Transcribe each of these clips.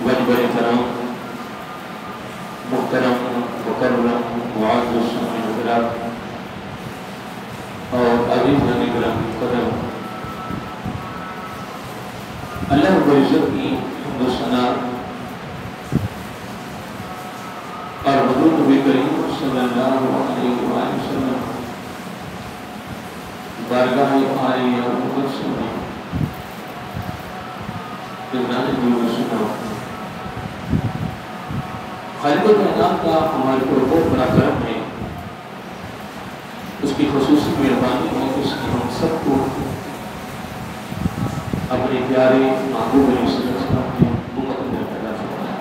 وجبر کرم محترم مکرم معزز حضرات اور عزیز گرام قدم، اللہ رب العزت کی حمد و ثنا اور حضور نبی کریم صلی اللہ علیہ وآلہ وسلم بارگاہ عالیہ اور مقدس میں خالق کائنات کا ہمارے پر بہت بڑا کرم ہے، اس کی خصوصی مہربانی ہے کہ اس نے ہم سب کو اپنے پیارے محبوب علیہ السلام کی امت میں پیدا فرمایا،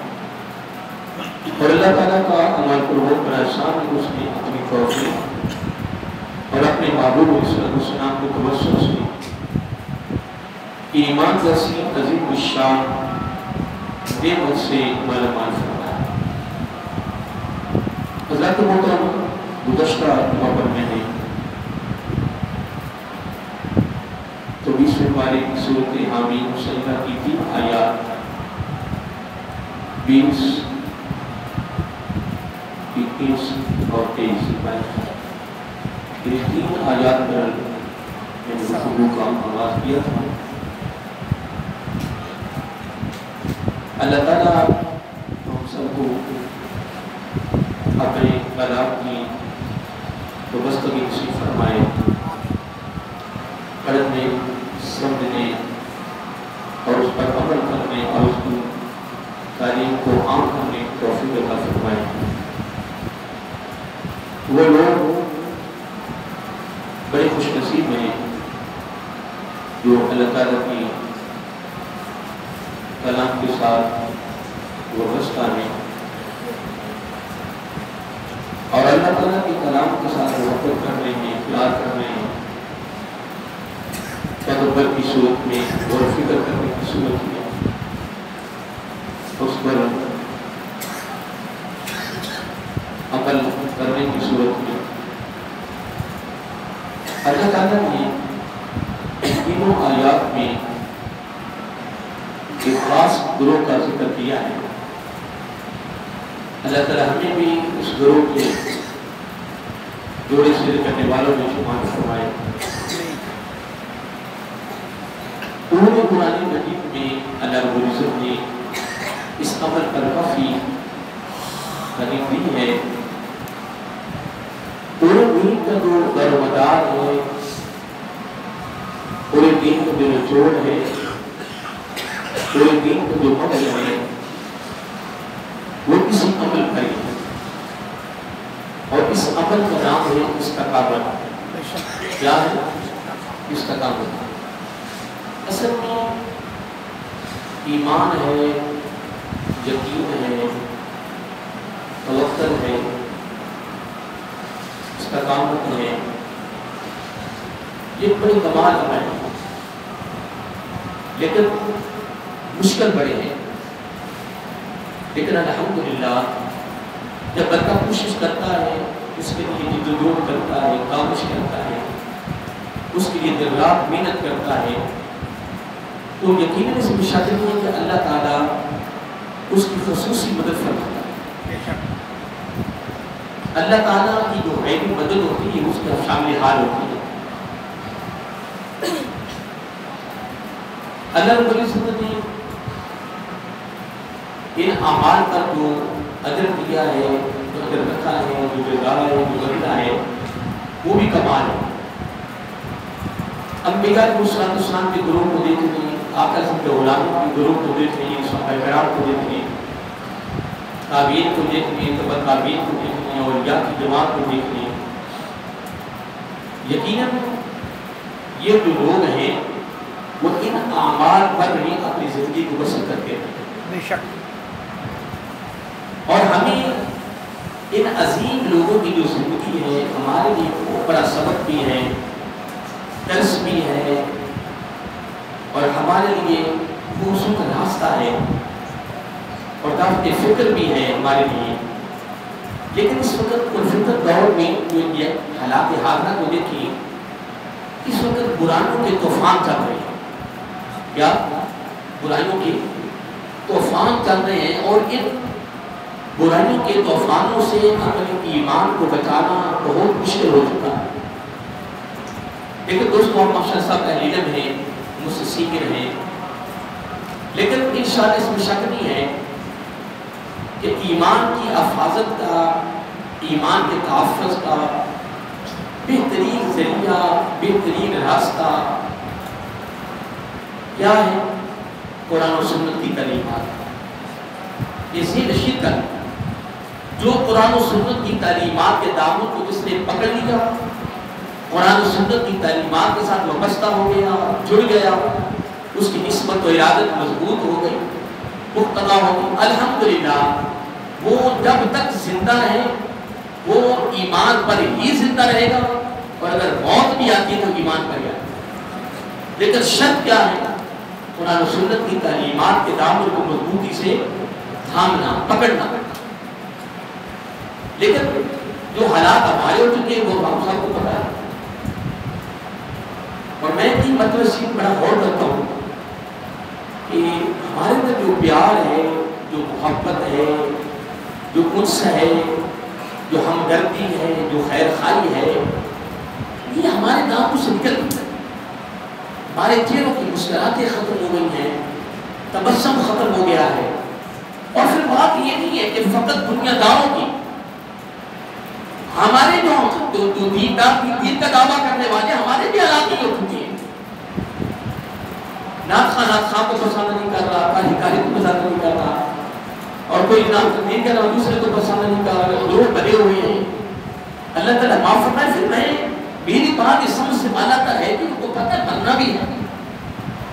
اور اللہ تعالیٰ کا ہمارے پر بہت بڑا احسان ہے کہ اس نے اپنی توفیق اور اپنے محبوب علیہ السلام کے توسل سے ایمان جیسی عظیم الشان نعمت سے مالا مال فرمایا۔ حضرات محترم، گزشتہ نومبر میں نے 24ویں پارے کی سورۃ حامیم سجدہ کی تھی، آیات 20، 21 اور 23۔ یہ تین آیات پر میں نے گفتگو کا آغاز کیا تھا۔ اللہ تعالیٰ ہم سب کو اپنے کلام کی وابستگی نصیب فرمائے، پڑھنے، سمجھنے اور اس پر عمل کرنے اور اس کی تعلیم کو عام کرنے کی توفیق عطا فرمائے۔ وہ لوگ بڑے خوش نصیب ہیں جو اللہ تعالیٰ کی کلام کے ساتھ وابستہ ہیں اور اللہ تعالیٰ کے کلام کے ساتھ محبت کر رہے ہیں، پیار کر رہے ہیں، تدبر کی صورت میں اور فکر کرنے کی صورت میں اس پر عمل کرنے کی صورت میں اللہ تعالیٰ نے ان تینوں آیات میں ایک خاص گروہ کا ذکر کیا ہے۔ اللہ تعالیٰ ہمیں بھی اس گروہ کے جوڑے سے کرنے والوں میں شمار فرمائے۔ پورے قرآن مجید میں اللہ رب العزت نے اس عمل پر کافی تعریف دی ہے۔ پورے دین کا جو درومدار ہے، پورے دین کا جو نچوڑ ہے، پورے دین کا جو مقصد ہے وہ کسی عمل پر ہے، اور اس عمل کا نام ہے استقامت۔ کیا ہے استقامت؟ اصل میں ایمان ہے، یقین ہے، توکل ہے، استقامت ہے، یہ بڑے کمال عمل ہے، لیکن مشکل بڑے ہیں۔ لیکن الحمدللہ جب بندہ کوشش کرتا ہے، اس کے لیے جدوجہد کرتا ہے، کاوش کرتا ہے، اس کے لیے دن رات محنت کرتا ہے، تو یقیناً اس میں شک نہیں ہے کہ اللہ تعالیٰ اس کی خصوصی مدد فرماتا ہے۔ اللہ تعالیٰ کی جو غیبی مدد ہوتی ہے اس کا شامل حال ہوتی ہے۔ اللہ رب العزت نے ان اعمال کا جو اجر دیا ہے، جو اجر رکھا ہے، جو جزا ہے، جو بدلہ ہے، وہ بھی کمال ہے۔ انبیاء علیہ السلام کے گروہ کو دیکھ لیں، آقا صلی اللہ علیہ وسلم کے گروہ کو دیکھ لیں، صحابہ کرام کو دیکھ لیں، تابعین کو دیکھ لیں، تبع تابعین کو دیکھ لیں، اولیاء کی جماعت کو دیکھ لیں۔ یقیناً یہ جو لوگ ہیں وہ ان اعمال پر ہی اپنی زندگی کو بسر کرتے ہیں۔ بے شک۔ اور ہمیں ان عظیم لوگوں کی جو زندگی ہے ہمارے لیے بہت بڑا سبق بھی ہے، درس بھی ہے، اور ہمارے لیے خوبصورت راستہ ہے اور دعوت فکر بھی ہے ہمارے لیے۔ لیکن اس وقت الفتر دور میں جو یہ حالات حاضرہ کو دیکھیں، اس وقت برانوں کے طوفان چل رہے ہیں۔ کیا برائیوں کے طوفان چل رہے ہیں، اور ان برائیوں کے طوفانوں سے اپنے ایمان کو بچانا بہت مشکل ہو چکا ہے۔ لیکن دوستوں، ہم ماشاء اللہ صاحب اہل علم ہیں، مجھ سے سیکھ رہے ہیں، لیکن انشاءاللہ اس میں شک نہیں ہے کہ ایمان کی حفاظت کا، ایمان کے تحفظ کا بہترین ذریعہ، بہترین راستہ کیا ہے؟ قرآن و سنت کی تعلیمات۔ یہ ذہن نشین کر، جو قرآن و سنت کی تعلیمات کے دامن کو جس نے پکڑ لیا، قرآن و سنت کی تعلیمات کے ساتھ وابستہ ہو گیا، جڑ گیا، اس کی نسبت و ارادت مضبوط ہو گئی، مقتدا ہو گئی، الحمدللہ وہ جب تک زندہ ہے وہ ایمان پر ہی زندہ رہے گا، اور اگر موت بھی آتی ہے تو ایمان پر ہی آتی ہے۔ لیکن شرط کیا ہے؟ قرآن و سنت کی تعلیمات کے دامن کو مضبوطی سے تھامنا، پکڑنا۔ لیکن جو حالات ہمارے ہو چکے ہیں وہ ہم سب کو پتا ہے، اور میں بھی مطلب سے بڑا غور کرتا ہوں کہ ہمارے اندر جو پیار ہے، جو محبت ہے، جو انس ہے، جو ہمدردی ہے، جو خیر خواہی ہے، یہ ہمارے دامن سے نکل گئی ہے۔ ہمارے چہروں کی مسکراتیں ختم ہو گئی ہیں، تبسم ختم ہو گیا ہے۔ اور پھر بات یہ نہیں ہے کہ فقط دنیا داروں کی، ہمارے جو دین کا دعویٰ کرنے والے ہمارے بھی حالات ہی ہو چکی ہیں۔ نعت خواہ کو پسند نہیں کر رہا، کاری کو پسند نہیں کر رہا، اور کوئی نام تقدیر کر رہا دوسرے کو پسند نہیں کر رہا، لوگ بنے ہوئے ہیں۔ اللہ تعالیٰ معاف فرمائے۔ پھر میری بات اس سمجھ سے مالا کر ہے کہ ان کو پتہ مرنا بھی ہے،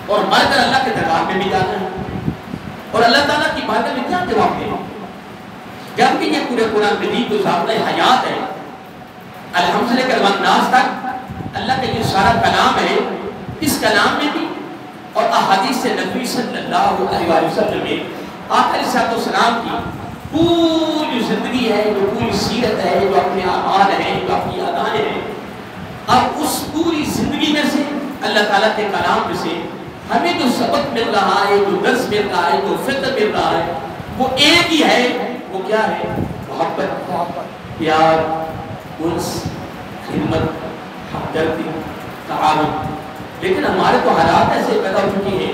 اور مر کر اللہ کے دربار میں بھی جانا ہے، اور اللہ تعالیٰ کی باتیں میں کیا جواب دے؟ جبکہ یہ پورے قرآن مجید جو ضابطۂ حیات ہے، الحمد سے لے کر والناس تک اللہ کا یہ سارا کلام ہے، اس کلام میں بھی اور احادیث نبوی صلی اللہ علیہ وسلم میں آقا علیہ السلام کی پوری زندگی ہے، جو پوری سیرت ہے، جو اپنے اعمال ہیں، جو اپنی ادائیں ہیں، اب اس پوری زندگی میں سے اللہ تعالیٰ کے کلام میں سے ہمیں جو سبق مل رہا ہے، جو درس مل رہا ہے، جو فکر مل رہا ہے، وہ ایک ہی ہے۔ وہ کیا ہے؟ محبت، پیار، انس، خدمت، ہمدردی، تعاون۔ لیکن ہمارے تو حالات ایسے پیدا ہو چکے ہیں،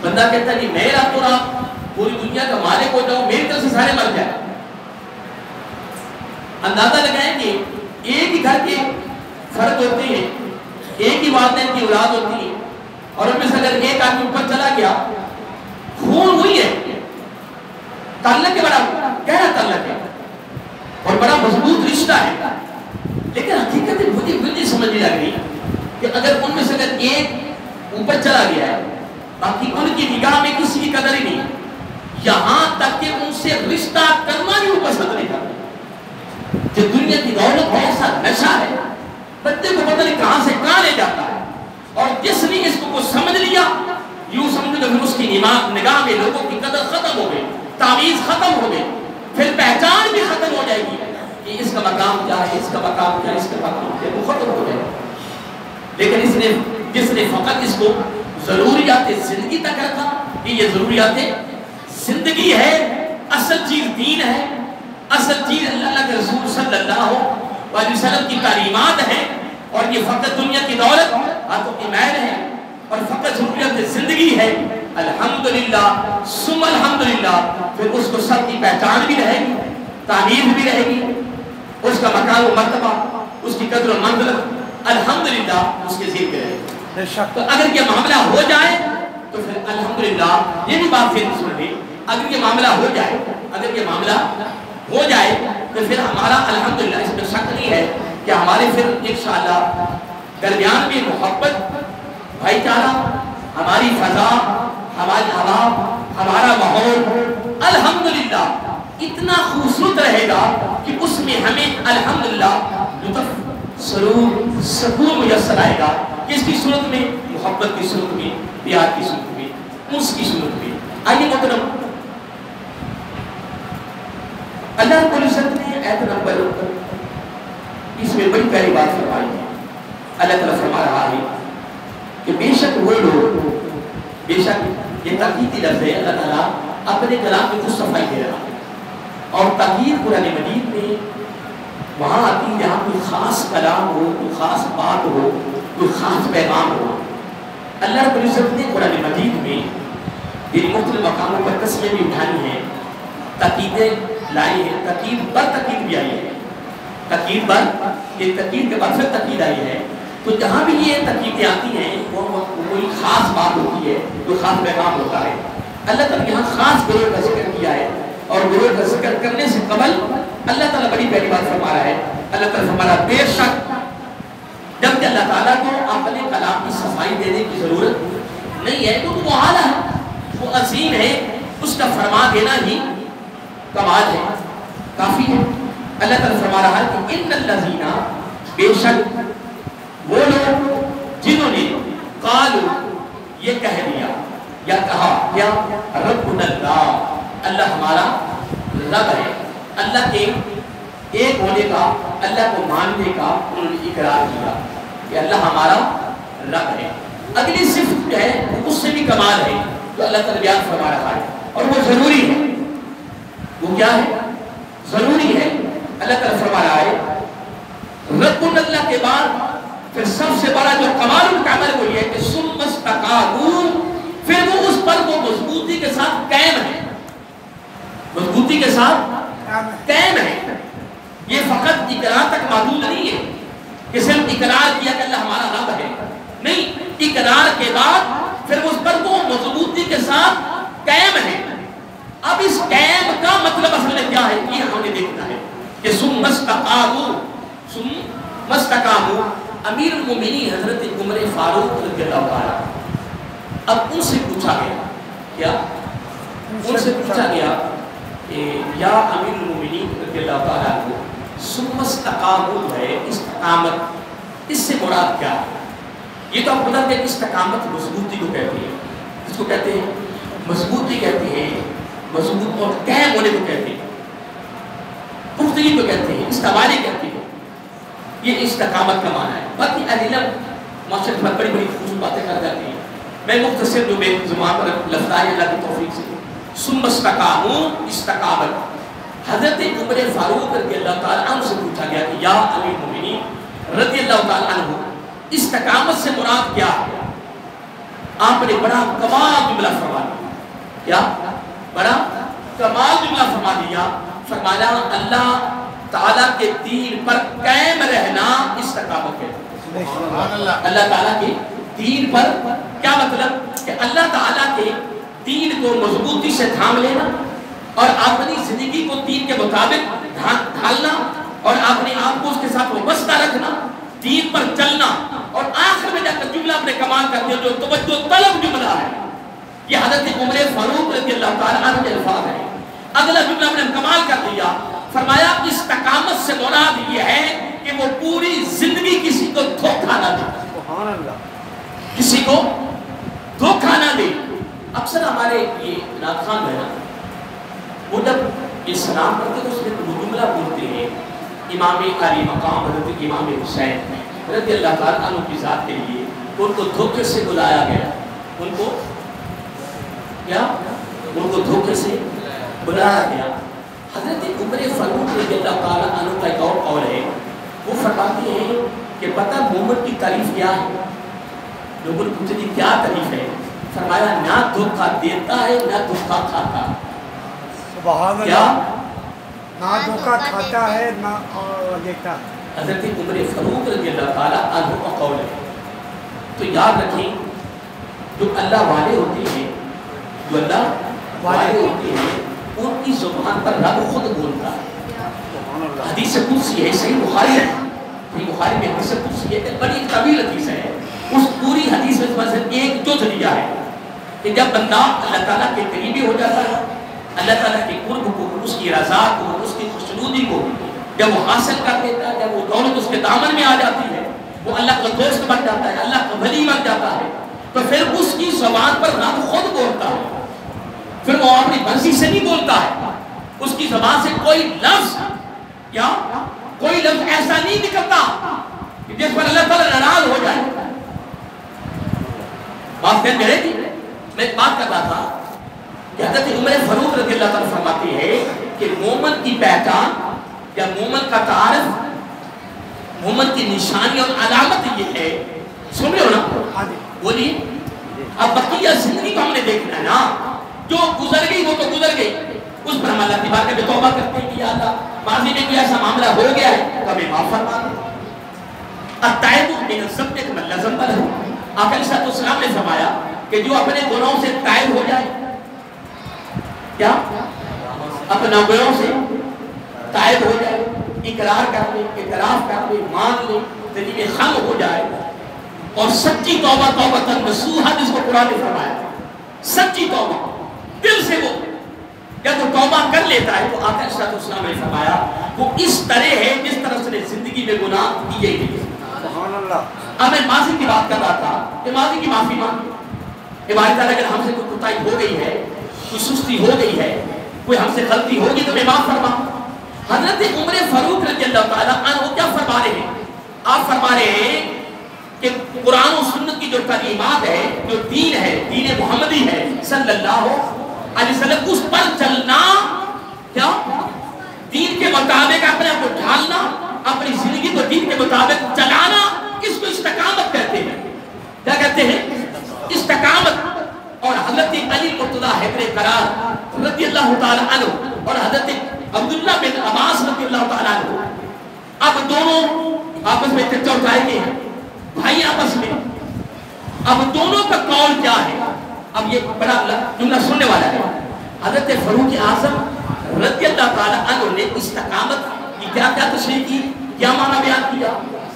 بندہ کہتا ہے کہ میں راتوں رات پوری دنیا کا مالک ہو جاؤں، میری طرف سے سارے مر جائیں۔ اندازہ لگائیں گے ایک ہی گھر کے فرد ہوتے ہیں، ایک ہی والدین کی اولاد ہوتی ہے، اور ان میں سے اگر ایک آدمی اوپر چلا گیا، خون ہوئی ہے، تعلق ہے، بڑا گہرا تعلق ہے اور بڑا مضبوط رشتہ ہے، لیکن حقیقت مجھے بالکل سمجھ نہیں لگ رہی کہ اگر ان میں سے اگر ایک اوپر چلا گیا ہے، باقی ان کی نگاہ میں کسی کی قدر ہی نہیں، یہاں تک کہ ان سے رشتہ کرنا بھی وہ پسند نہیں کرتے۔ کہ دنیا کی دولت ایسا نشہ ہے، بندے کو پتہ نہیں کہاں سے کہاں لے جاتا ہے، اور جس نے اس کو سمجھ لیا، یوں سمجھو کہ اس کی نگاہ میں لوگوں کی قدر ختم ہو گئی، تعویذ ختم ہو گئی، پھر پہچان بھی ختم ہو جائے گی کہ اس کا مقام کیا ہے، اس کا مقام کیا ہے، اس کا مقام کیا ہے، وہ ختم ہو جائے گا۔ لیکن جس نے فقط اس کو ضروریات زندگی تک رکھا کہ یہ ضروریات زندگی ہے، اصل چیز دین ہے، اصل چیز اللہ کے رسول صلی اللہ علیہ وسلم کی تعلیمات ہیں، اور یہ فقط دنیا کی دولت ہاتھوں کی میل ہے، اور فقط ضروریات زندگی ہے، الحمدللہ ثم الحمدللہ، پھر اس کو سب کی پہچان بھی رہے گی، تعمیر بھی رہے گی، اس کا مقام و مرتبہ، اس کی قدر و منزلت الحمدللہ اس کے ذکر ہے۔ تو اگر یہ معاملہ ہو جائے تو پھر الحمدللہ، یہ بھی بات پھر سن لی، اگر یہ معاملہ ہو جائے، اگر یہ معاملہ ہو جائے تو پھر ہمارا الحمدللہ اس میں شک نہیں ہے کہ ہمارے پھر انشاءاللہ درمیان میں محبت، بھائی چارہ، ہماری فضا، ہماری ہوا، ہمارا ماحول الحمدللہ اتنا خوبصورت رہے گا کہ اس میں ہمیں الحمدللہ لطف، سرور، سکون میسر آئے گا، کس کی صورت میں؟ محبت کی صورت میں، پیار کی صورت میں، انس کی صورت میں۔ آئیے محترم، اللہ رب العزت نے آیت نمبر اس میں بڑی پیاری بات فرمائی ہے۔ اللہ تعالیٰ فرما رہا ہے کہ بے شک وہ لوگ، بے شک یہ تاکیدی لفظ ہے. اللہ تعالیٰ اپنے کلام میں کچھ صفائی دے رہا ہے. اور تاکید قرآن مجید میں وہاں آتی ہے جہاں کوئی خاص کلام ہو, کوئی خاص بات ہو, کوئی خاص پیغام ہو. اللہ رب العزت نے قرآن مجید میں ان مختلف مقاموں پر قسمیں بھی اٹھانی ہیں, تاکیدیں لائی ہیں, تاکید پر تاکید بھی آئی ہے. تاکید پر, یہ تاکید کے بعد پھر تاکید آئی ہے. تو جہاں بھی یہ تاکیدیں آتی ہیں وہ کوئی خاص بات ہوتی ہے, کوئی خاص پیغام ہوتا ہے. اللہ تعالیٰ یہاں خاص گروہ کا ذکر کیا ہے, اور گروہ کا ذکر کرنے سے قبل اللہ تعالیٰ بڑی پہلی بات فرما رہا ہے. اللہ تعالیٰ فرما رہا ہے بے شک جب کہ اللہ تعالیٰ کو اپنے کلام کی صفائی دینے کی ضرورت نہیں ہے, تو وہ اعلیٰ ہے, وہ عظیم ہے, اس کا فرما دینا ہی کمال ہے, کافی ہے. اللہ تعالیٰ فرما رہا ہے کہ ان الذین, بے شک وہ لوگ جنہوں نے قالوا, یہ کہہ دیا یا کہا کیا, ربنا اللہ, اللہ ہمارا رب ہے. اللہ کے ایک ہونے کا, اللہ کو ماننے کا انہوں نے اقرار کیا کہ اللہ ہمارا رب ہے. اگلی صفت جو ہے اس سے بھی کمال ہے جو اللہ تعالیٰ بیان فرما رہا ہے, اور وہ ضروری ہے. وہ کیا ہے؟ ضروری ہے. اللہ تعالیٰ فرما رہا ہے ربنا اللہ کے بعد پھر سب سے بڑا جو کمال ان کا عمل وہ یہ ہے کہ ثم استقاموا, پھر وہ اس پر وہ مضبوطی کے ساتھ قائم ہے, مضبوطی کے ساتھ قائم ہے. یہ فقط اقرار تک محدود نہیں ہے کہ صرف اقرار کیا کہ اللہ ہمارا رب ہے, نہیں, اقرار کے بعد پھر اس پر وہ مضبوطی کے ساتھ قائم ہے. اب اس قائم کا مطلب اصل میں کیا ہے یہ ہم نے دیکھنا ہے کہ ثم استقاموا. امیر المومنین حضرت عمر فاروق رضی اللہ عنہ, اب ان سے پوچھا گیا, کیا ان سے پوچھا گیا کہ یا امیر المومنین رضی اللہ عنہ, ثم استقاموا ہے استقامت, اس سے مراد کیا ہے؟ یہ تو آپ بتا دیں کہ استقامت مضبوطی کو کہتے ہیں, اس کو کہتے ہیں مضبوطی کہتے ہیں, مضبوط اور قائم ہونے کو کہتے ہیں, پختگی کو کہتے ہیں, استواری کہتے ہیں. یہ استقامت کا معنی ہے. باقی علم معاشرت میں بڑی بڑی خوب باتیں کر جاتی ہیں. میں مختصر جو بے زبان پر لفظ آئے اللہ کی توفیق سے, ثم استقاموا, استقامت. حضرت عمر فاروق رضی اللہ تعالیٰ عنہ سے پوچھا گیا کہ یا امیر المومنین رضی اللہ تعالیٰ عنہ, استقامت سے مراد کیا ہے؟ آپ نے بڑا کمال جملہ فرما دیا. کیا بڑا کمال جملہ فرما دیا. فرمایا اللہ تعالیٰ کے دین پر قائم رہنا استقامت ہے. اللہ تعالیٰ کے دین پر, کیا مطلب کہ اللہ تعالیٰ کے دین کو مضبوطی سے تھام لینا اور اپنی زندگی کو دین کے مطابق ڈھالنا اور اپنے آپ کو اس کے ساتھ وابستہ رکھنا, دین پر چلنا, اور آخر میں جا کر جملہ اپنے کمال کرتے ہیں جو توجہ طلب جملہ ہے. یہ حضرت عمر فاروق رضی اللہ تعالیٰ عنہ کے الفاظ ہیں. اگلا جملہ اپنے کمال کر دیا, فرمایا استقامت سے مراد یہ ہے کہ وہ پوری زندگی کسی کو دھوکہ نہ دے. سبحان اللہ, کسی کو دھوکہ نہ دے. اکثر ہمارے یہ ناخوان ہے نا, وہ جب یہ سلام پڑھتے تو اس میں وہ جملہ بولتے ہیں امام علی مقام حضرت امام حسین رضی اللہ تعالیٰ عنہ کی ذات کے لیے, ان کو دھوکے سے بلایا گیا. ان کو کیا, ان کو دھوکے سے بلایا گیا. حضرت عمر فاروق رضی اللہ تعالیٰ عنہ کا ایک اور قول ہے, وہ فرماتے ہیں کہ پتہ محمد کی تعریف کیا ہے؟ لوگوں نے پوچھا جی کیا تعریف ہے؟ فرمایا نہ دھوکہ دیتا ہے نہ دھوکہ کھاتا. سبحان اللہ, نہ دھوکہ کھاتا ہے نہ دیتا ہے. حضرت عمر فاروق رضی اللہ تعالیٰ عنہ کا قول ہے. تو یاد رکھیں جو اللہ والے ہوتے ہیں, جو اللہ والے ہوتے ہیں, ان کی زبان پر رب خود بولتا ہے. حدیث قدسی ہے, صحیح بخاری ہے, صحیح بخاری میں حدیث قدسی ہے, بڑی طویل حدیث ہے. اس پوری حدیث میں سے ایک جز لیا ہے کہ جب بندہ اللہ تعالیٰ کے قریبی ہو جاتا ہے, اللہ تعالیٰ کے قرب کو, اس کی رضا کو, اس کی خوشنودی کو جب وہ حاصل کر لیتا ہے, جب وہ دولت اس کے دامن میں آ جاتی ہے, وہ اللہ کا دوست بن جاتا ہے, اللہ کا ولی بن جاتا ہے, تو پھر اس کی زبان پر رب خود بولتا ہے. پھر وہ اپنی مرضی سے نہیں بولتا ہے, اس کی زبان سے کوئی لفظ یا کوئی لفظ ایسا نہیں نکلتا جس پر اللہ تعالیٰ ناراض ہو جائے. بات دے رہے تھی میں ایک بات کر رہا تھا کہ حضرت عمر فاروق رضی اللہ تعالیٰ فرماتے ہیں کہ مومن کی پہچان یا مومن کا تعارف، مومن کی نشانی اور علامت یہ ہے، سن رہے ہو نا؟ بولیے. اب بقیہ زندگی کو ہم نے دیکھنا ہے نا، جو گزر گئی وہ تو گزر گئی، اس پر ہم اللہ کی بات میں توبہ کرتے ہیں کہ یا اللہ ماضی میں کوئی ایسا معاملہ ہو گیا ہے تو ہمیں معاف فرما دے. التائب من الذنب کمن لا ذنب لہ. آقا علیہ السلام نے فرمایا کہ جو اپنے گناہوں سے تائب ہو جائے، کیا اپنے گناہوں سے تائب ہو جائے، اقرار کر لے، اعتراف کر لے، مان لے، تجیب خم ہو جائے اور سچی توبہ توبۃ نصوحا، جس کو قرآن نے فرمایا سچی توبہ دل سے وہ جب وہ توبہ کر لیتا ہے تو آقا علیہ السلام نے فرمایا وہ اس طرح ہے جس طرح سے زندگی میں گناہ کیے ہی نہیں. سبحان اللہ. اب میں ماضی کی بات کر رہا تھا کہ ماضی کی معافی مانگے. عبادت اللہ اگر ہم سے کوئی کوتاہی ہو گئی ہے، کوئی سستی ہو گئی ہے، کوئی ہم سے غلطی ہوگی تو میں معاف فرما. حضرت عمر فاروق رضی اللہ تعالیٰ عنہ کیا فرما رہے ہیں؟ آپ فرما رہے ہیں کہ قرآن و سنت کی جو تعلیمات ہے، جو دین ہے، دین محمدی ہے صلی اللہ علیہ وسلم، اس پر چلنا، کیا دین کے مطابق اپنے آپ کو ڈھالنا، اپنی زندگی کو دین کے مطابق چلانا، اس کو استقامت کہتے ہیں. کیا کہتے ہیں؟ استقامت. اور حضرت علی مرتضیٰ حیدر قرار رضی اللہ تعالیٰ عنہ اور حضرت عبداللہ بن عباس رضی اللہ تعالیٰ عنہ، اب دونوں آپس میں چرچا اٹھائے گئے ہیں بھائی آپس میں. اب دونوں کا قول کیا ہے؟ اب یہ بڑا جملہ سننے والا ہے. حضرت فاروق اعظم رضی اللہ تعالیٰ عنہ نے استقامت کی کیا کیا تشریح کی، کیا معنی بیان کیا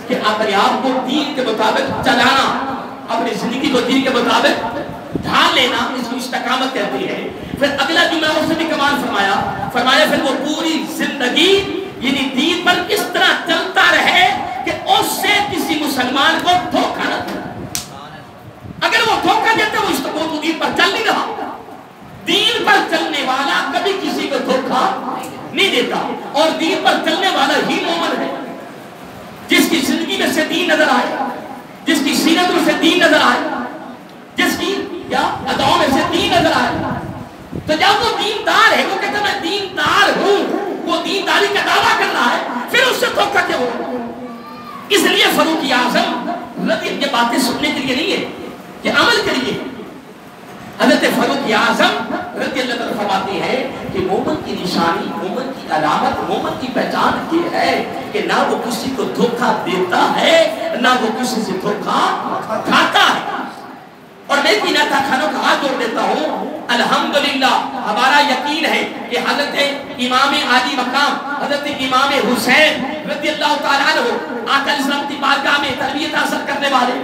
کہ اپنے آپ کو دین کے مطابق چلانا، اپنی زندگی کو دین کے مطابق ڈھال لینا، اس کو استقامت کہتی ہے. پھر اگلا جملہ اس نے بھی کمال فرمایا پھر وہ پوری زندگی یعنی دین پر اس طرح چلتا رہے کہ اس سے کسی مسلمان کو دھوکہ نہ دے. اگر وہ دھوکہ دیتا وہ دین پر چل نہیں رہا. دین پر چلنے والا کبھی کسی کو دھوکہ نہیں دیتا، اور دین پر چلنے والا ہی مومن ہے. جس کی زندگی میں سے دین نظر آئے، جس کی سیرت میں سے دین نظر آئے، جس کی یا اداؤں میں سے دین نظر آئے، تو جب وہ دیندار ہے، وہ کہتا ہے میں دیندار ہوں، وہ دینداری کا دعویٰ کر رہا ہے، پھر اس سے دھوکہ کیا ہو؟ اس لیے فاروق اعظم رضی یہ باتیں سننے کے لیے نہیں ہے کہ عمل کریے. حضرت فاروق اعظم رضی اللہ عنہ فرماتے ہیں کہ مومن کی نشانی، مومن کی علامت، مومن کی پہچان یہ ہے کہ نہ وہ کسی کو دھوکہ دیتا ہے، نہ وہ کسی سے دھوکہ کھاتا ہے. اور میں بھی ناتا خانوں کا ہاتھ جوڑ دیتا ہوں، الحمدللہ ہمارا یقین ہے کہ حضرت امام عالی مقام حضرت امام حسین رضی اللہ تعالیٰ عنہ آقا علیہ السلام کی بارگاہ میں تربیت حاصل کرنے والے،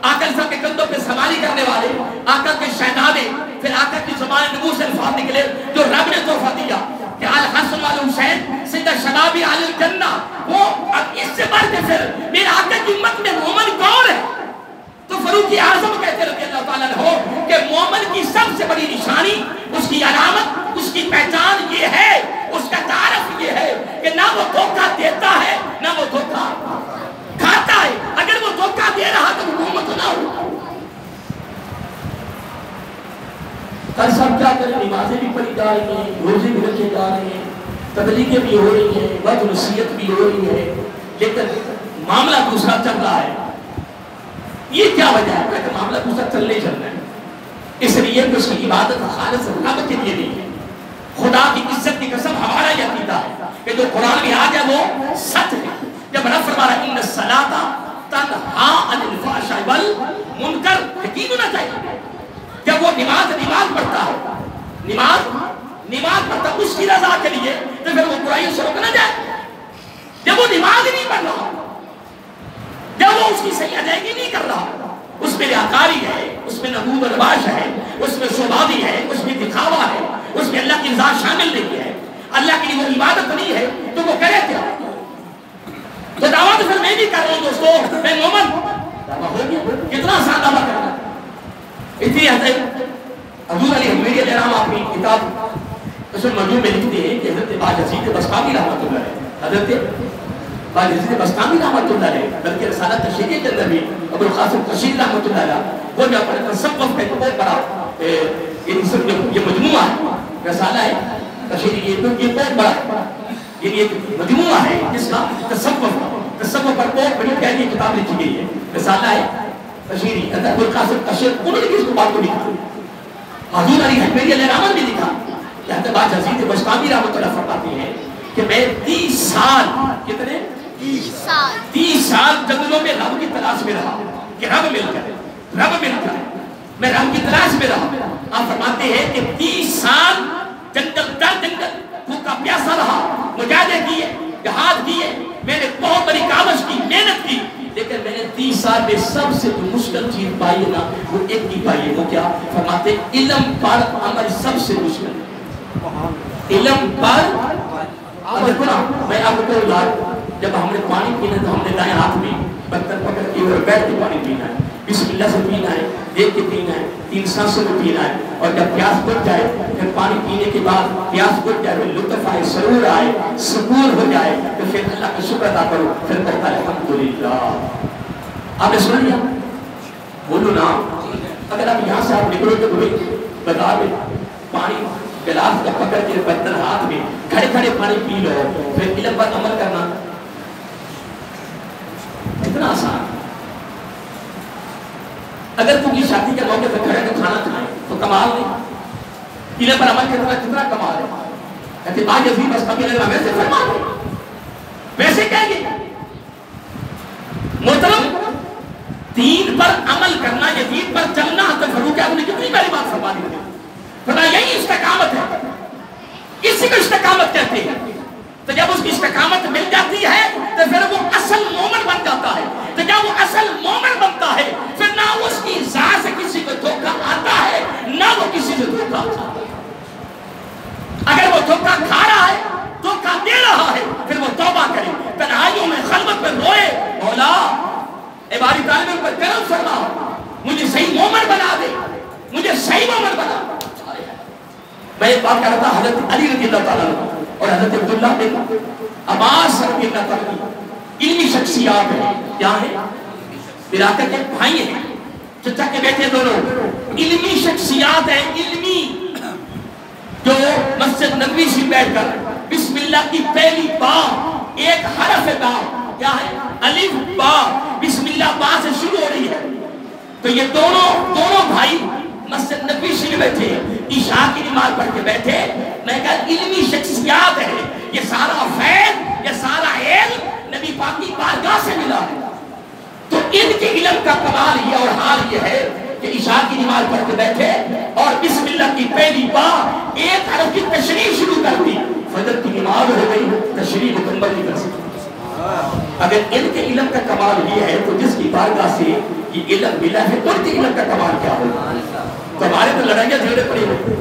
آقا علیہ السلام کے کندھوں پہ سواری کرنے والے، آقا کے شہزادے، پھر آقا کی زبان نبوت سے الفاظ نکلے جو رب نے تحفہ دیا کہ الحسن والحسین سیدہ شبابی اہل الجنہ. وہ اب اس سے بڑھ کے پھر میرے آقا کی امت میں مومن کون ہے؟ تو فاروق اعظم کہتے رضی اللہ تعالیٰ عنہ کہ مومن کی سب سے بڑی نشانی، اس کی علامت، اس کی پہچان یہ ہے، اس کا تعارف یہ ہے کہ نہ وہ دھوکہ دیتا ہے نہ وہ دھوکہ کھاتا ہے. اگر وہ دھوکہ دے رہا تو وہ مومن نہ ہو. ہر سب کیا کریں، نمازیں بھی پڑھی جا رہی ہیں، روزے بھی رکھے جا رہے ہیں، تبلیغیں بھی ہو رہی ہیں، وعظ نصیحت بھی ہو رہی ہے، لیکن معاملہ دوسرا چل رہا ہے. یہ کیا وجہ ہے کہ معاملہ دوسرا چلنے چل رہا ہے؟ اس لیے کہ اس کی عبادت خالص رب کے لیے نہیں ہے. خدا کی عزت کی قسم ہمارا یہ عقیدہ ہے کہ جو قرآن میں آ گیا وہ سچ ہے. جب رب فرما رہا ہے ان الصلاۃ تنہا عن الفحشاء والمنکر، یقین ہونا چاہیے جب وہ نماز پڑھتا ہے، نماز پڑھتا اس کی رضا کے لیے، تو پھر وہ برائیوں سے روکنا جائے. جب وہ نماز نہیں پڑھ رہا، جب وہ اس کی صحیح ادائیگی نہیں کر رہا، اس میں ریاکاری ہے، اس میں نبوت و نباش ہے، اس میں شعبادی ہے، اس میں دکھاوا ہے، اس میں اللہ کی رضا شامل نہیں ہے، اللہ کے لیے وہ عبادت نہیں ہے، تو وہ کرے کیا؟ تو دعویٰ تو پھر میں بھی کر رہا ہوں دوستو، میں مومن دعویٰ ہو گیا. کتنا آسان دعویٰ کرنا. اس لیے حضرت حضور علی حمیری علیہ السلام اپنی کتاب اس میں مجموع میں لکھتے ہیں کہ حضرت باجزید بسطامی رحمۃ اللہ علیہ، حضرت باجزید بسطامی رحمۃ اللہ علیہ، بلکہ رسالہ تشریح کے اندر بھی ابو القاسم تشریح رحمۃ اللہ علیہ، وہ جو اپنے تصوف کا بہت بڑا یہ مجموعہ ہے، رسالہ ہے تشریح، یہ بہت بڑا یہ مجموعہ ہے جس کا تصوف پر بہت بڑی پیاری کتاب لکھی گئی ہے، رسالہ ہے تشریح، ابو القاسم تشریح، انہوں نے اس بات کو لکھا، حضور علی حجویری علیہ الرحمہ نے لکھا کہ حضرت باج حضرت بشتامی رحمۃ اللہ فرماتے ہیں کہ میں 30 سال کتنے 30 سال جنگلوں میں رب کی تلاش میں رہا کہ رب مل جائے، میں رب کی تلاش میں رہا۔ آپ فرماتے ہیں کہ 30 سال جنگل در جنگل بھوکا پیاسا رہا، مجاہدے کیے، جہاد کیے، میں نے بہت بڑی کاوش کی، محنت کی، لیکن میں نے 30 سال میں سب سے جو مشکل چیز پائی ہے نا وہ ایک کی پائی ہے، وہ کیا؟ فرماتے علم پر عمل سب سے مشکل ہے، علم پر دیکھو نا، میں آپ کو جب ہم نے پانی پینا تو ہم نے دائیں ہاتھ میں برتن پکڑ کے اور بیٹھ کے پانی پینا ہے، بسم اللہ سے پینا ہے، دیکھ کے پینا ہے، 3 سانسوں میں پینا ہے، اور جب پیاس بجھ جائے پھر پانی پینے کے بعد پیاس بجھ جائے، پھر لطف آئے، سرور آئے، سکون ہو جائے، تو پھر اللہ کا شکر ادا کرو، پھر کہتا ہے الحمدللہ۔ آپ نے سن لیا؟ بولو نا، اگر آپ یہاں سے آپ نکلو تو بتا دیں پانی گلاس کا پکڑ کے برتن ہاتھ میں کھڑے کھڑے پانی پی لو، پھر علم پر عمل کرنا کتنا آسان۔ اگر تم کی شادی کے موقع پر کھڑے تو کھانا کھائیں تو کمال نہیں، علم پر عمل کرنا کتنا کمال ہے۔ کہتے باج عظیم بس کبھی لگنا ویسے فرما دے، ویسے کہیں گے محترم دین پر عمل کرنا، یہ دین پر چلنا، حضرت فاروق اعظم نے کتنی بڑی بات فرما دی ہے، فرمایا یہی استقامت ہے، اسی کو استقامت کہتے ہیں۔ تو جب اس کی استقامت مل جاتی ہے تو پھر وہ اصل مومن بن جاتا ہے، تو جب وہ اصل مومن بنتا ہے پھر نہ اس کی ذات سے کسی کو دھوکہ آتا ہے نہ وہ کسی سے دھوکہ آتا ہے۔ اگر وہ دھوکہ کھا رہا ہے، دھوکہ دے رہا ہے، پھر وہ توبہ کرے، تنہائیوں میں خلوت میں روئے، مولا اے باری تعلیم پر کرم فرما، مجھے صحیح مومن بنا دے، مجھے صحیح مومن بنا۔ میں ایک بات کہہ رہا تھا، حضرت علی رضی اللہ تعالیٰ اور حضرت عبداللہ بن عباس رضی اللہ تعالیٰ علمی شخصیات ہیں، کیا ہیں؟ براکت کے بھائی ہیں، چچا کے بیٹے دونوں علمی شخصیات ہیں، علمی، جو مسجد نبوی سے بیٹھ کر بسم اللہ کی پہلی با، ایک حرف با، کیا ہے؟ الف با، بسم اللہ با سے شروع ہو رہی ہے، تو یہ دونوں بھائی مسجد نبوی سے بیٹھے، عشاء کی نماز پڑھ کے بیٹھے، میں کہا علمی شخصیات ہے، یہ سارا فیض، یہ سارا علم نبی پاک کی بارگاہ سے ملا ہے، تو ان کے علم کا کمال یہ اور حال یہ ہے کہ عشاء کی نماز پڑھ کے بیٹھے اور بسم اللہ کی پہلی بار ایک حرف کی تشریح شروع کر دی، فجر کی نماز ہو گئی، تشریح مکمل نہیں کر سکتی۔ اگر ان کے علم کا کمال یہ ہے تو جس کی بارگاہ سے یہ علم ملا ہے تو ان کے علم کا کمال کیا ہوگا؟ تو ہمارے تو لڑائیاں جھگڑے پڑے ہوئے،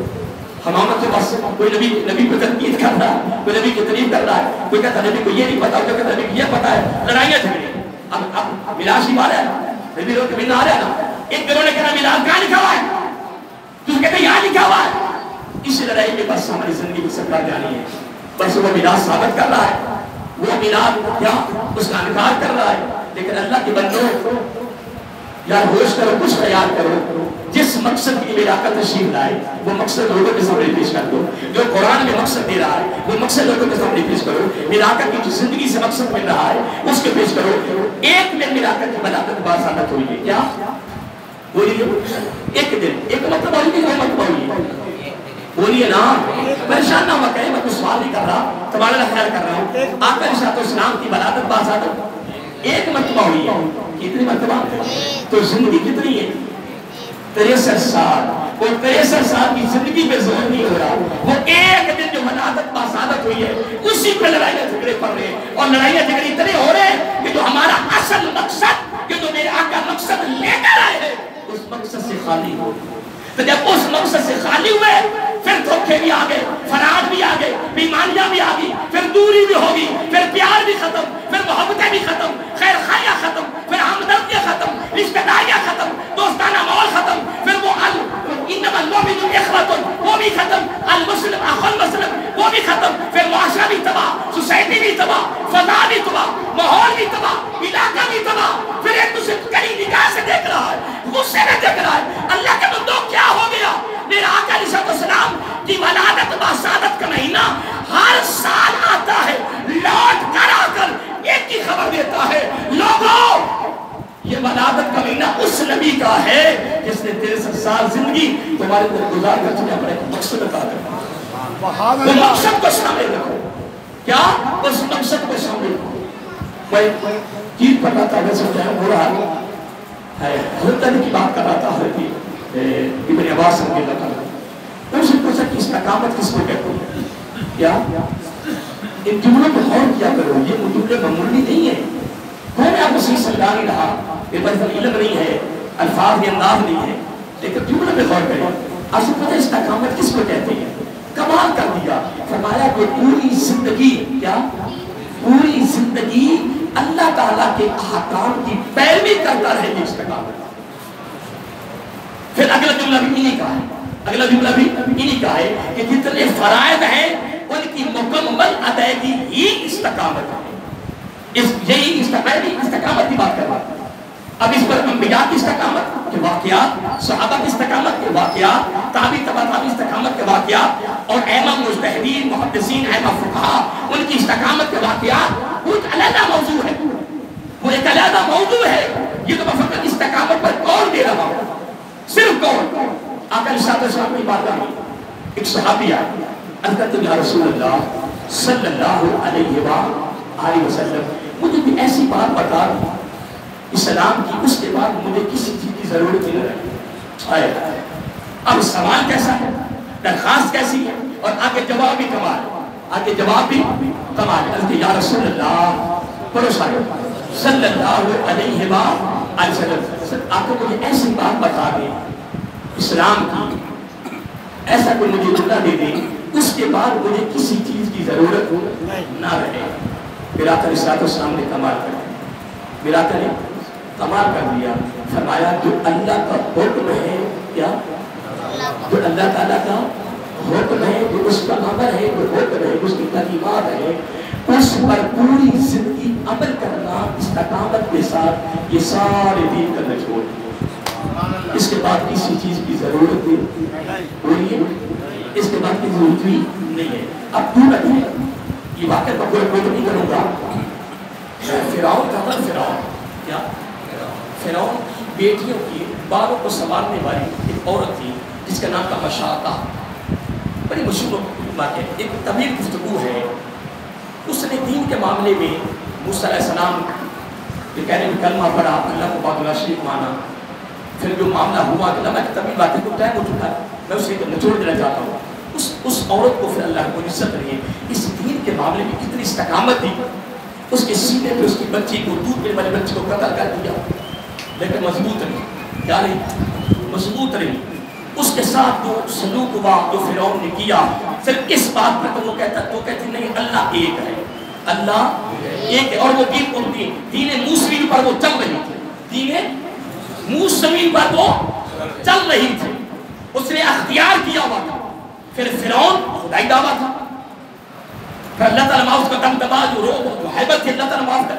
ہمارا تو بس کوئی نبی کو تنقید کر رہا ہے، کوئی نبی کی تعریف کر رہا ہے، کوئی کہتا نبی کو یہ نہیں پتا، کوئی کہتا نبی کو یہ پتا ہے، لڑائیاں جھگڑے۔ اب میراث ہی آ رہا ہے، نبی لوگ کبھی نہ آ رہا ہے نا، ایک گروہ نے کہا میراث کہاں لکھا ہوا ہے، تو کہتے یہاں لکھا ہوا ہے۔ اس لڑائی میں بس ہماری زندگی کو سکرا جانی ہے، بس وہ میراث ثابت کر رہا ہے، وہ میراث کیا اس کا انکار کر رہا ہے، لیکن اللہ کے بندوں یار ہوش کرو، کچھ خیال کرو، جس مقصد کی میرا کا تشریف لائے وہ مقصد لوگوں کے سامنے پیش کر دو، جو قرآن میں مقصد دے رہا ہے وہ مقصد لوگوں کے سامنے پیش کرو، ملاقت کی جو زندگی سے مقصد مل رہا ہے اس کے پیش کرو۔ ایک دن ملاقت کی بلاقت باسادت ہوئی ہے، کیا بولیے؟ ایک دن، ایک مطلب ہوئی ہے، مطلب ہوئی ہے، بولیے نا، پریشان نہ ہوا کہیں، میں کوئی سوال نہیں کر رہا، تمہارا خیال کر رہا ہوں۔ آقا علیہ السلام کی بلاقت باسادت ایک مرتبہ ہوئی ہے، کتنی مرتبہ؟ تو زندگی کتنی ہے؟ 63 سال، وہ 63 سال کی زندگی پہ زور نہیں ہو رہا، وہ ایک دن جو منادت باسادت ہوئی ہے اسی پہ لڑائیاں جھگڑے پڑ رہے ہیں، اور لڑائیاں جھگڑے اتنے ہو رہے ہیں کہ جو ہمارا اصل مقصد، جو میرے آقا مقصد لے کر آئے ہیں اس مقصد سے خالی ہو۔ تو جب اس مقصد سے خالی ہوئے پھر دھوکے بھی آگئے، فراد بھی آگئے، بیماریاں بھی آگئی، پھر دوری بھی ہوگی، پھر پیار بھی ختم، پھر محبتیں بھی ختم، خیر خیاں ختم، پھر ہمدردیاں ختم، رشتہ داریاں ختم، دوستانہ ماحول ختم، پھر وہ انما المؤمنون اخوۃ وہ بھی ختم، المسلم اخو المسلم وہ بھی ختم، پھر معاشرہ بھی تباہ، سوسائٹی بھی تباہ، فضا بھی تباہ، ماحول بھی تباہ، علاقہ بھی تباہ، پھر ایک دوسرے کڑی نگاہ سے دیکھ رہا ہے، غصے میں دیکھ رہا ہے۔ اللہ کے بندوں کیا ہو گیا؟ کا ہے جس نے 63 سال زندگی تمہارے اندر گزار کر تمہیں اپنے مقصد عطا کرنا. وہ مقصد کو سامنے رکھو. کیا؟ اس مقصد کو سامنے رکھو. میں چیز پڑھ رہا تھا ویسے ٹائم ہو رہا ہے. حضرت علی کی بات کر رہا تھا حضرت ابن عباس رضی اللہ عنہ. میں اسے پوچھا کہ استقامت کس کو کہتے ہیں؟ کیا ان جملوں کو غور کیا کرو. یہ جملے معمولی نہیں ہے. میں آپ کو صحیح سمجھا نہیں رہا. یہ بس علم نہیں ہے, الفاظ کے انداز نہیں ہے, لیکن جملے پہ غور کریں. آپ سے پتہ استقامت کس کو کہتے ہیں؟ کمال کر دیا. فرمایا کہ پوری زندگی, کیا پوری زندگی اللہ تعالیٰ کے احکام کی پیروی کرتا رہے گی استقامت. پھر اگلا جملہ بھی انہی کا ہے. اگلا جملہ بھی انہی کا ہے کہ جتنے فرائض ہیں ان کی مکمل ادائیگی ہی استقامت ہے. یہی استقامت کی بات کر رہا ہے. اب اس پر انبیاء کی استقامت کے واقعات, صحابہ کی استقامت کے واقعات, تابعین تبع تابعین استقامت کے واقعات, اور ائمہ مجتہدین, محدثین, ائمہ فقہاء, ان کی استقامت کے واقعات وہ ایک علیحدہ موضوع ہے. وہ ایک علیحدہ موضوع ہے. یہ تو میں فقط استقامت پر قول دے رہا ہوں, صرف قول. آقا علیہ السلام کی بات ہے. ایک صحابی آئے, انت یا رسول اللہ صلی اللہ علیہ وآلہ وسلم, مجھے بھی ایسی بات بتا دی اسلام کی, اس کے بعد مجھے کسی چیز کی ضرورت نہیں رہی. اب سوال کیسا ہے, درخواست کیسی ہے, اور آگے جواب بھی کمال, آگے جواب بھی کمال. کہ یا رسول اللہ پروسا صلی اللہ علیہ وآلہ وسلم, آپ کو مجھے ایسی بات بتا دیں اسلام کی, ایسا کوئی مجھے جملہ دے دیں اس کے بعد مجھے کسی چیز کی ضرورت نہ رہے. پھر آقا علیہ السلام نے کمال کر دیا. پھر آقا نے کمال کر دیا. فرمایا جو اللہ کا حکم ہے, کیا جو اللہ تعالیٰ کا حکم ہے, جو اس کا امر ہے, جو حکم ہے, اس کی تعلیمات ہے, اس پر پوری زندگی عمل کرنا استقامت کے ساتھ, یہ سارے دین کا نچوڑ. اس کے بعد کسی چیز کی ضرورت نہیں, اس کے بعد کی ضرورت بھی نہیں ہے. اب تو نہیں ہے یہ واقعہ میں کوئی نہیں کروں گا. فرعون کا تھا, فرعون کیا فرعون کی بیٹیوں کی بالوں کو سنوارنے والی ایک عورت تھی جس کا نام تھا مشاطہ. بڑی مشہور واقعہ, ایک طویل گفتگو ہے. اس نے دین کے معاملے میں موسیٰ علیہ السلام کے کہنے میں کلمہ پڑھا, اللہ کو پاک اللہ شریف مانا. پھر جو معاملہ ہوا کہ اللہ کی طویل باتیں کو ٹائم ہو چکا ہے, میں اسے نچوڑ دینا چاہتا ہوں. اس عورت کو پھر اللہ کو عزت رہی اس دین کے معاملے میں کتنی استقامت دی. اس کے سینے پہ اس کی بچی کو, دودھ پینے والے بچی کو قتل کر دیا, لیکن مضبوط رہی. کیا رہی؟ مضبوط رہی. اس کے ساتھ جو سلوک ہوا جو فرعون نے کیا, صرف اس بات پر تو وہ کہتی نہیں اللہ ایک ہے, اللہ ایک ہے. اور وہ دین موسوی پر وہ چل رہی تھی, دین موسوی پر وہ چل رہی تھی. اس نے اختیار کیا ہوا تھا. پھر فرعون خدائی دعویٰ تھا, پھر اللہ تعالیٰ معاف کا دم دبا جو روح جو حیبت تھی اللہ تعالیٰ معاف کر.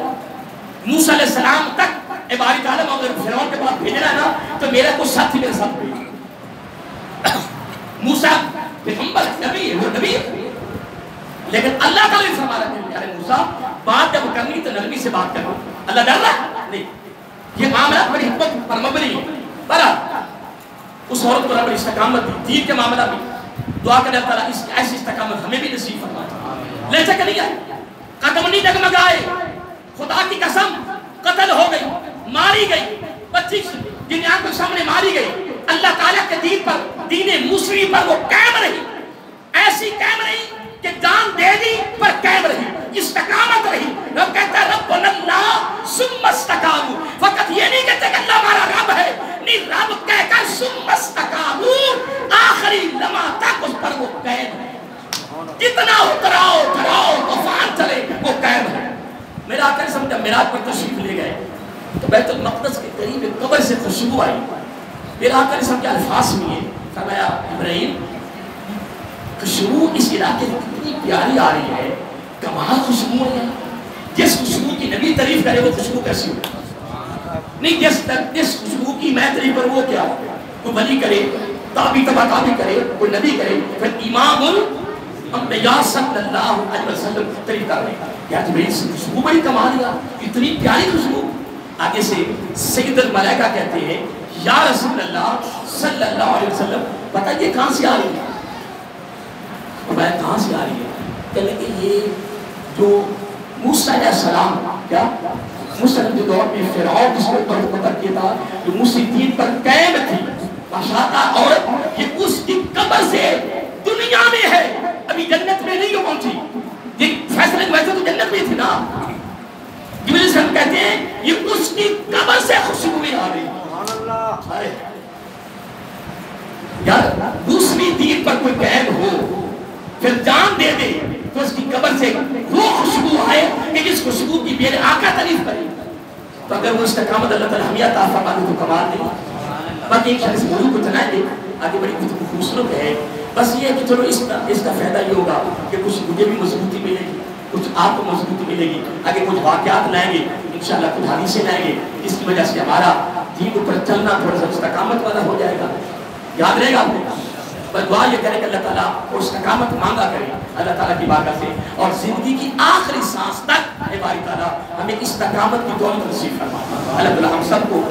موسیٰ علیہ السلام تک عبارت عالم اگر فرعون کے پاس بھیجنا نا تو میرا کوئی ساتھی میرے ساتھ بھیجنا. موسیٰ پیغمبر نبی ہے, وہ نبی ہے, لیکن اللہ تعالیٰ نے فرمایا کہ یار موسیٰ بات جب کرنی تو نرمی سے بات کرو. اللہ ڈر رہا نہیں, یہ معاملات بڑی حکمت پر مبنی ہے. برا اس عورت کو رب استقامت دی, دین کے معاملہ بھی. دعا کرے اللہ تعالیٰ ایسی استقامت ہمیں بھی نصیب فرمائے. لے چکے نہیں آئے, قدم نہیں ڈگمگائے, خدا کی قسم قتل ہو گئی, ماری گئی, بچی جن آنکھوں کے سامنے ماری گئی. اللہ تعالیٰ کے دین پر, دین موسوی پر وہ قائم رہی, ایسی قائم رہی کہ جان دے دی پر قائم رہی, استقامت رہی. رب کہتا ہے ربنا اللہ ثم استقاموا, فقط یہ نہیں کہتے کہ اللہ ہمارا رب ہے, نہیں, رب کہہ کر ثم استقاموا, آخری لمحہ تک اس پر وہ قائم ہے. کتنا اتراؤ ڈراؤ طوفان چلے وہ قائم ہے. میرا آقا سمجھا معراج پر تشریف لے گئے تو بیت المقدس کے قریب ایک قبر سے خوشبو آئی. میرا آقا نے سمجھا الفاظ میں یہ فرمایا ابراہیم خوشبو اس علاقے میں کتنی پیاری آ رہی ہے, کمال خوشبو ہے. جس خوشبو کی نبی تعریف کرے وہ خوشبو کیسی ہو نہیں, جس خوشبو کی میں تعریف پر وہ کیا, کوئی ولی کرے, تابعی تبع تابعی کرے, کوئی نبی کرے, پھر امام الانبیاء صلی اللہ علیہ وسلم تعریف کر رہے ہیں. یا جبریل سے خوشبو بڑی کمال ہے, اتنی پیاری خوشبو. آگے سے سید الملائکہ کہتے ہیں یا رسول اللہ صلی اللہ علیہ وسلم بتائیے کہاں سے آ رہی ہے؟ میں کہاں سے آ رہی ہے؟ کہنے کہ یہ جو موسیٰ علیہ السلام کیا موسیٰ کے دور میں فرعون جس کو قتل کیا تھا جو موسیٰ دین پر قائم تھی ماشاءاللہ، اور یہ اس کی قبر سے دنیا میں ہے، ابھی جنت میں نہیں پہنچی. یہ فیصلے ویسے تو جنت میں تھی نا. جبریل صاحب کہتے ہیں یہ اس کی قبر سے خوشبوئیں آ رہی. یار دوسری دین پر کوئی قائم ہو پھر جان دے دے تو اس کی قبر سے وہ خوشبو آئے کہ جس خوشبو کی میرے آقا تعریف کرے. تو اگر وہ استقامت اللہ تعالیٰ ہمیں عطا فرمائے تو کمال نہیں. باقی ایک شخص موضوع کو چلائیں گے آگے بڑی خوبصورت ہے. بس یہ ہے کہ چلو اس کا فائدہ یہ ہوگا کہ کچھ مجھے بھی مضبوطی ملے گی، کچھ آپ کو مضبوطی ملے گی. آگے کچھ واقعات لائیں گے انشاءاللہ، کچھ حدیثیں لائیں گے جس کی وجہ سے ہمارا دین پر چلنا تھوڑا سا استقامت والا ہو جائے گا. یاد رہے گا آپ کو. بس دعا یہ کرے کہ اللہ تعالیٰ اور استقامت مانگا کرے اللہ تعالیٰ کی بارگاہ سے، اور زندگی کی آخری سانس تک اے باری تعالیٰ ہمیں استقامت کی دولت نصیب فرما. اللہ تعالیٰ ہم سب کو